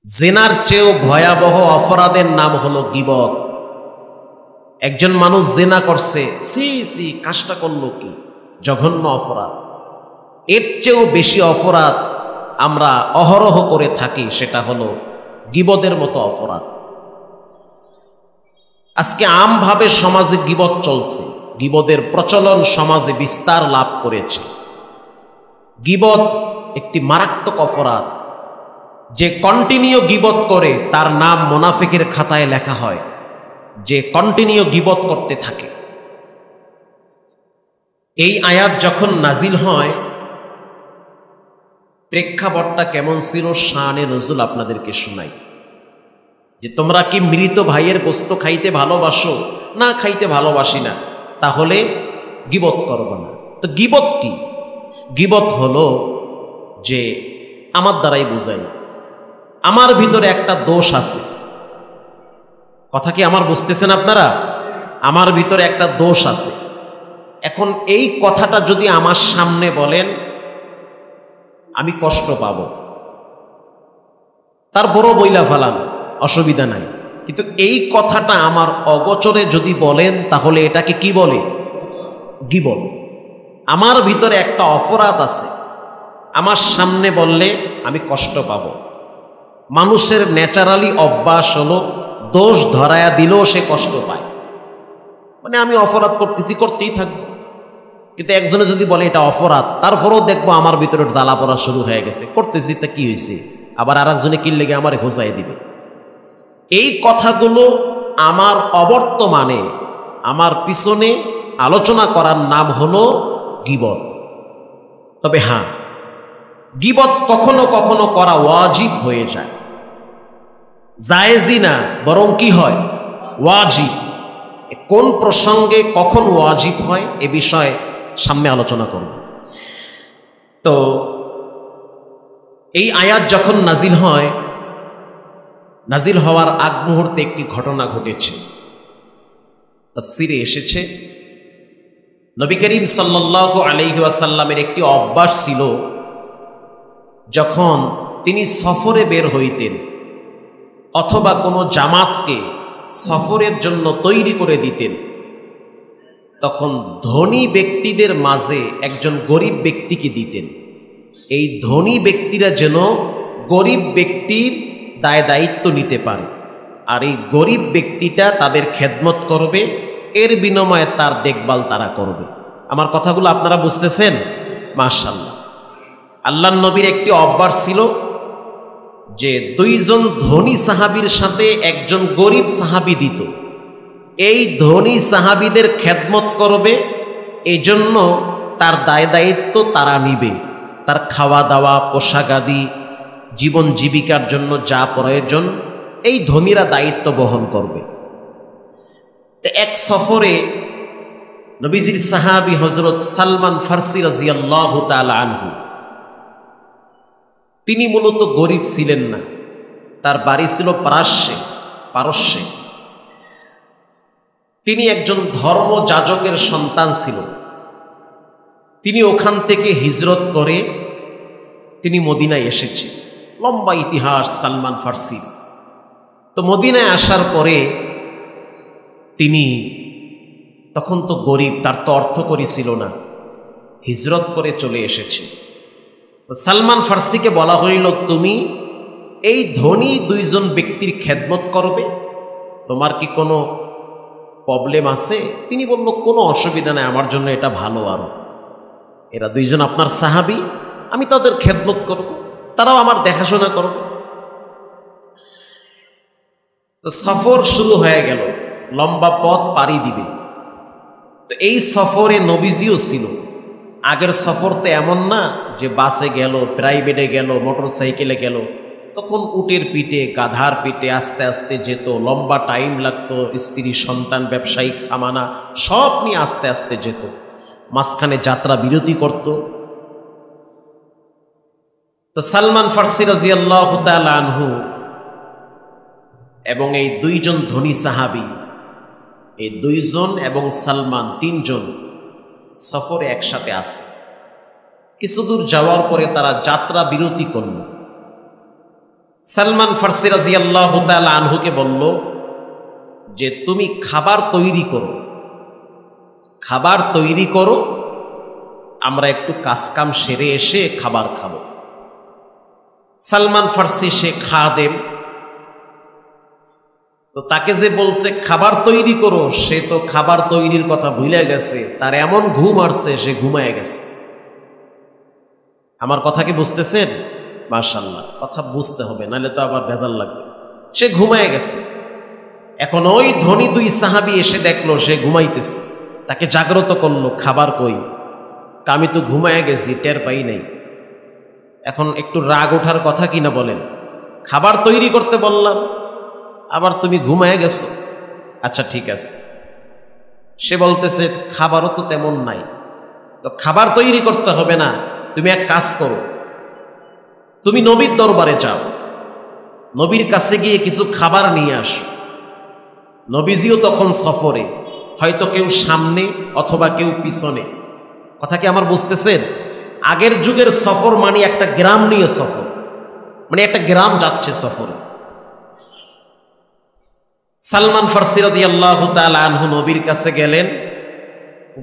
জিনার চেয়েও ভয়াবহ অপরাধের নাম হলো গীবত। একজন মানুষ জিনা করছে, সি কাজটা করলো কি জঘন্য অপরাধ। এর চেয়েও বেশি অপরাধ আমরা অহরহ করে থাকি, সেটা হলো গীবতের মতো অপরাধ। আজকে আমভাবে সমাজে গীবত চলছে, গীবতের প্রচলন সমাজে বিস্তার লাভ করেছে। গীবত একটি মারাত্মক অপরাধ। যে কন্টিনিউ গীবত করে তার নাম মুনাফিকের খাতায় লেখা হয়, যে কন্টিনিউ গীবত করতে থাকে। এই আয়াত যখন নাজিল হয়, প্রেক্ষাপটটা কেমন ছিল শানে নজুল আপনাদেরকে শোনাই। যে তোমরা কি মৃত ভাইয়ের গোস্ত খাইতে ভালোবাসো? না, খাইতে ভালোবাসি না। তাহলে গীবত করব না। তো গীবত কি? গীবত হলো যে আমার দ্বারাই বুঝাই, আমার ভিতরে একটা দোষ আছে। কথা কি আমার বুঝতেছেন আপনারা? আমার ভিতরে একটা দোষ আছে। এখন এই কথাটা যদি আমার সামনে বলেন, আমি কষ্ট পাব। তারপরও বইলা ফেলান, অসুবিধা নাই। কিন্তু এই কথাটা আমার অগোচরে যদি বলেন, তাহলে এটাকে কি বলে? গীবত। আমার ভিতরে একটা অপরাধ আছে, আমার সামনে বললে আমি কষ্ট পাব। মানুষের ন্যাচারালি অভ্যাস হলো দোষ ধরায়া দিলেও সে কষ্ট পায়। মানে আমি অপরাধ করতেছি, করতেই থাকবো। কিন্তু একজনে যদি বলে এটা অপরাধ, তারপরেও দেখবো আমার ভিতরে জ্বালা পড়া শুরু হয়ে গেছে, করতেছি তা কি হয়েছে, আবার আর একজনে কিনলে গিয়ে আমার ঘোষাই দিবে। এই কথাগুলো আমার অবর্তমানে, আমার পিছনে আলোচনা করার নাম হলো গীবত। তবে হ্যাঁ, গীবত কখনো কখনো করা ওয়াজিব হয়ে যায়, জায়েজি না, বরং কি হয়? ওয়াজিব। কোন প্রসঙ্গে কখন ওয়াজিব হয় এ বিষয়ে সামনে আলোচনা করব। তো এই আয়াত যখন নাজিল হয়, নাজিল হওয়ার আগ মুহূর্তে একটি ঘটনা ঘটেছে, তাফসিরে এসেছে। নবী করিম সাল্লাল্লাহু আলাইহি ওয়াসাল্লামের একটি অভ্যাস ছিল, যখন তিনি সফরে বের হইতেন অথবা কোনো জামাতকে সফরের জন্য তৈরি করে দিতেন, তখন ধনী ব্যক্তিদের মাঝে একজন গরিব ব্যক্তিকে দিতেন। এই ধনী ব্যক্তিরা যেন গরিব ব্যক্তির দায় দায়িত্ব নিতে পারে, আর এই গরিব ব্যক্তিটা তাদের খেদমত করবে, এর বিনিময়ে তার দেখভাল তারা করবে। আমার কথাগুলো আপনারা বুঝতেছেন? মাশাআল্লাহ। আল্লাহর নবীর একটি অভ্যাস ছিল যে দুইজন ধনী সাহাবীর সাথে একজন গরিব সাহাবী দিত। এই ধনী সাহাবীদের খেদমত করবে, এই জন্য তার দায় দায়িত্ব তারা নিবে। তার খাওয়া দাওয়া, পোশাক আদি, জীবন জীবিকার জন্য যা প্রয়োজন, এই ধনীরা দায়িত্ব বহন করবে। এক সফরে নবীজির সাহাবী হযরত সালমান ফারসি রাদিয়াল্লাহু তাআলা আনহু, তিনি মূলত গরিব ছিলেন না, তার বাড়ি ছিল পারস্যে। তিনি একজন ধর্মযাজকের সন্তান ছিল। তিনি ওখান থেকে হিজরত করে তিনি মদিনায় এসেছে। লম্বা ইতিহাস সালমান ফারসির। তো মদিনায় আসার পরে তিনি, তখন তো গরিব, তার তো অর্থকড়ি ছিল না, হিজরত করে চলে এসেছে। তো সালমান ফারসিকে বলা হইল, তুমি এই ধনী দুইজন ব্যক্তির খেদমত করবে, তোমার কি কোনো প্রবলেম আছে? তিনি বলল, কোনো অসুবিধা নাই, আমার জন্য এটা ভালো। আরো এরা দুইজন আপনার সাহাবী, আমি তাদের খেদমত করব, তারাও আমার দেখাশোনা করবে। তো সফর শুরু হয়ে গেল, লম্বা পথ পাড়ি দিবে। তো এই সফরে নবীজিও ছিল। আগের সফর তো এমন না যে বাসে গেল, প্রাইভেটে গেল, মোটর সাইকেলে গেল। তখন উটের পিঠে, গাধার পিঠে আস্তে আস্তে যেত, লম্বা টাইম লাগতো, স্ত্রী সন্তান, ব্যবসায়িক সামানা সব নিয়ে আস্তে আস্তে যেত, মাঝখানে যাত্রা বিরতি করত। তো সালমান ফারসি রাদিয়াল্লাহু তাআলা আনহু এবং এই দুইজন ধনী সাহাবী, এই দুইজন এবং সালমান, তিনজন সফরে একসাথে আসে। কিছুদূর যাওয়ার পরে তারা যাত্রা বিরতি করল। সালমান ফার্সি রাদিয়াল্লাহু তাআলা আনহুকে বলল যে তুমি খাবার তৈরি করো, খাবার তৈরি করো, আমরা একটু কাজকাম সেরে এসে খাবার খাবো। সালমান ফার্সি সে খাদেম, তো তাকে যে বলছে খাবার তৈরি করো, সে তো খাবার তৈরির কথা ভুলে গেছে, তার এমন ঘুম আসছে সে ঘুমায় গেছে। আমার কথা কি বুঝতেছেন? মাশাআল্লাহ, কথা বুঝতে হবে, নাহলে তো আবার ভেজাল লাগবে। সে ঘুমায় গেছে। এখন ওই ধনী দুই সাহাবী এসে দেখলো সে ঘুমাইতেছে, তাকে জাগ্রত করলো, খাবার কই? আমি তো ঘুমায় গেছি, টের পাই নাই। এখন একটু রাগ ওঠার কথা কিনা বলেন? খাবার তৈরি করতে বললাম, আবার তুমি ঘুমায় গেছো। আচ্ছা ঠিক আছে। সে বলতেছে খাবারও তো তেমন নাই, তো খাবার তৈরি করতে হবে না, তুমি এক কাজ করো, তুমি নবীর দরবারে যাও, নবীর কাছে গিয়ে কিছু খাবার নিয়ে আসো। নবীজিও তখন সফরে, হয়তো কেউ সামনে অথবা কেউ পিছনে। কথা কি আমার বুঝতেছেন? আগের যুগের সফর মানে একটা গ্রাম নিয়ে সফর, মানে একটা গ্রাম যাচ্ছে সফরে। সালমান ফার্সি রাদিয়াল্লাহু তাআলা আনহু নবীর কাছে গেলেন,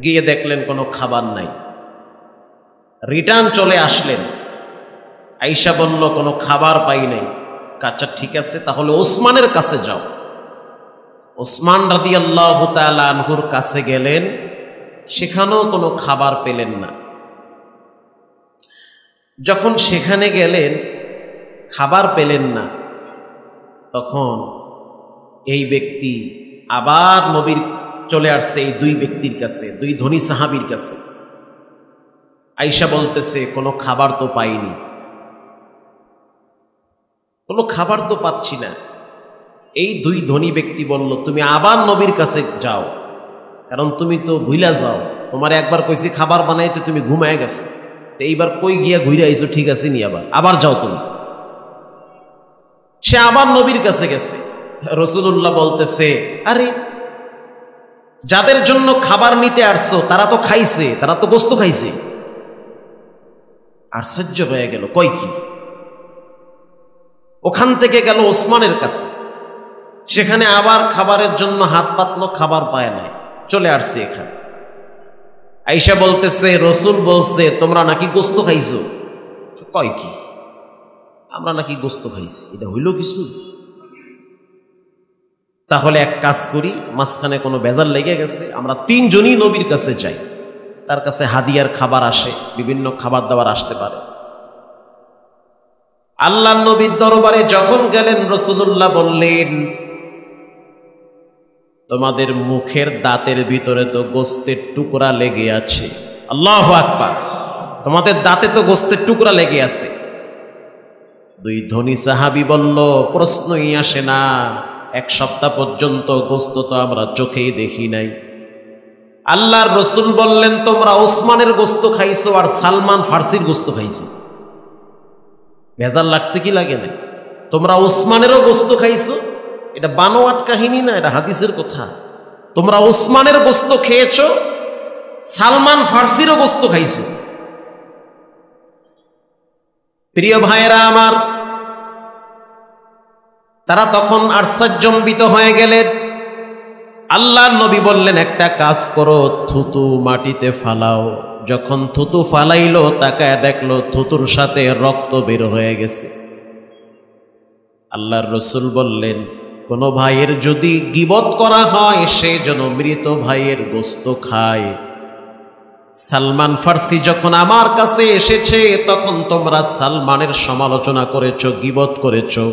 গিয়ে দেখলেন কোনো খাবার নাই। রিটার্ন চলে আসলেন। আয়েশা বলল কোনো খাবার পাই নাই। আচ্ছা ঠিক আছে, তাহলে ওসমানের কাছে যাও। ওসমান রাদিয়াল্লাহু তাআলা আনহুর কাছে গেলেন, সেখানেও কোনো খাবার পেলেন না। যখন সেখানে গেলেন খাবার পেলেন না, তখন এই ব্যক্তি আবার নবীর চলে আসছে এই দুই ব্যক্তির কাছে, দুই ধনী সাহাবীর কাছে। আয়েশা বলতেছে কোনো খাবার তো পাইনি, কোনো খাবার তো পাচ্ছি না। এই দুই ধনী ব্যক্তি বলল তুমি আবার নবীর কাছে যাও, কারণ তুমি তো ভুলা যাও, তোমার একবার কইছি খাবার বানাইতে, তুমি ঘুমায় গেছো, এইবার কই গিয়া ঘুরে আইছো, ঠিক আছে নি, আবার যাও তুমি। সে আবার নবীর কাছে গেছে। রাসূলুল্লাহ বলতেছে আরে যাদের জন্য খাবার নিতে আসছো তারা তো খাইছে, তারা তো গোশত খাইছে। আশ্চর্য হয়ে গেল, কই কি? ওখান থেকে গেল ওসমানের কাছে, সেখানে আবার খাবারের জন্য হাত পাতলো, খাবার পায় নাই, চলে আসছে এখানে। আয়েশা বলতেছে রাসূল বলছে তোমরা নাকি গোশত খাইছো। কয় কি? আমরা নাকি গোশত খাইছি, এটা হইল কিছু? তাহলে এক কাজ করি, মাঝখানে কোনো বেজাল লেগে গেছে, আমরা তিনজনই নবীর কাছে যাই, তার কাছে হাদিয়ার খাবার আসে, বিভিন্ন খাবার দাবার আসতে পারে। আল্লাহর নবীর দরবারে যখন গেলেন, রাসূলুল্লাহ বললেন তোমাদের মুখের দাঁতের ভিতরে তো গোশতের টুকরা লেগে আছে। আল্লাহু আকবার, তোমাদের দাঁতে তো গোশতের টুকরা লেগে আছে। দুই ধনী সাহাবী বলল প্রশ্নই আসে না, এক সপ্তাহ পর্যন্ত গোশত তো আমরা চোখেই দেখি নাই। আল্লাহর রাসূল বললেন তোমরা ওসমানের গোশত খাইছো আর সালমান ফার্সির গোশত খাইছো। ভেজাল লাগছে কি লাগে না? তোমরা ওসমানেরও গোশত খাইছো, এটা বানোয়াট কাহিনী না, এটা হাদিসের কথা। তোমরা ওসমানের গোশত খেয়েছো, সালমান ফার্সিরও গোশত খাইছো। প্রিয় ভাইয়েরা আমার, তারা তখন আশ্চর্যজম্বিত হয়ে গেলেন। আল্লাহর নবী বললেন একটা কাজ করো, থুতু মাটিতে ফালাও। যখন থুতু ফালাইলো, তাকায় দেখলো থুতুর সাথে রক্ত বের হয়ে গেছে। আল্লাহর রাসূল বললেন কোন ভাইয়ের যদি গীবত করা হয়, সে যেন মৃত ভাইয়ের গোশত খায়। সালমান ফার্সি যখন আমার কাছে এসেছে, তখন তোমরা সালমানের সমালোচনা করেছো, গীবত করেছো।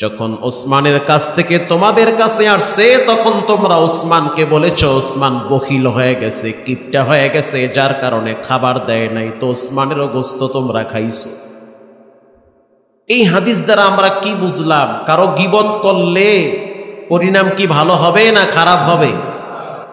যখন ওসমানের কাছ থেকে তোমাদের কাছে আসছে, তখন তোমরা ওসমানকে বলেছো ওসমান বখিল হয়ে গেছে, কিপটা হয়ে গেছে, যার কারণে খাবার দেয় নাই, তো ওসমানেরও গোশত তোমরা খাইছো। এই হাদিস দ্বারা আমরা কি বুঝলাম? কারো গীবত করলে পরিণাম কি ভালো হবে না খারাপ হবে?